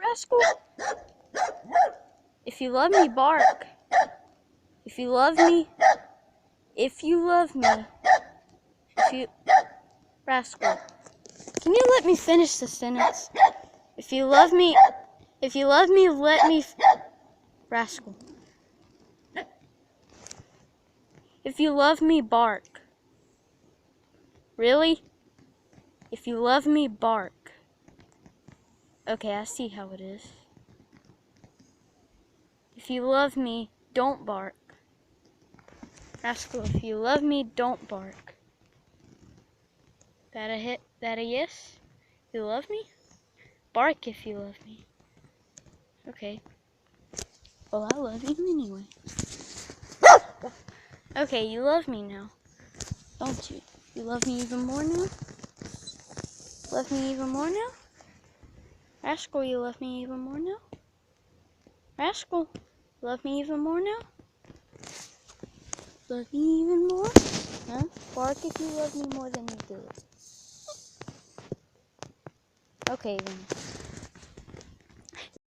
Rascal? If you love me, bark. If you love me. If you love me. If you... Rascal. Can you let me finish the sentence? If you love me... If you love me, let me... Rascal. If you love me, bark. Really? If you love me, bark. Okay, I see how it is. If you love me, don't bark. Rascal, if you love me, don't bark. That a hit? That a yes? You love me? Bark if you love me. Okay. Well, I love you anyway. Okay, you love me now. Don't you? You love me even more now? Love me even more now? Rascal, you love me even more now? Rascal, love me even more now? Love me even more? Huh? Bark if you love me more than you do. Okay then.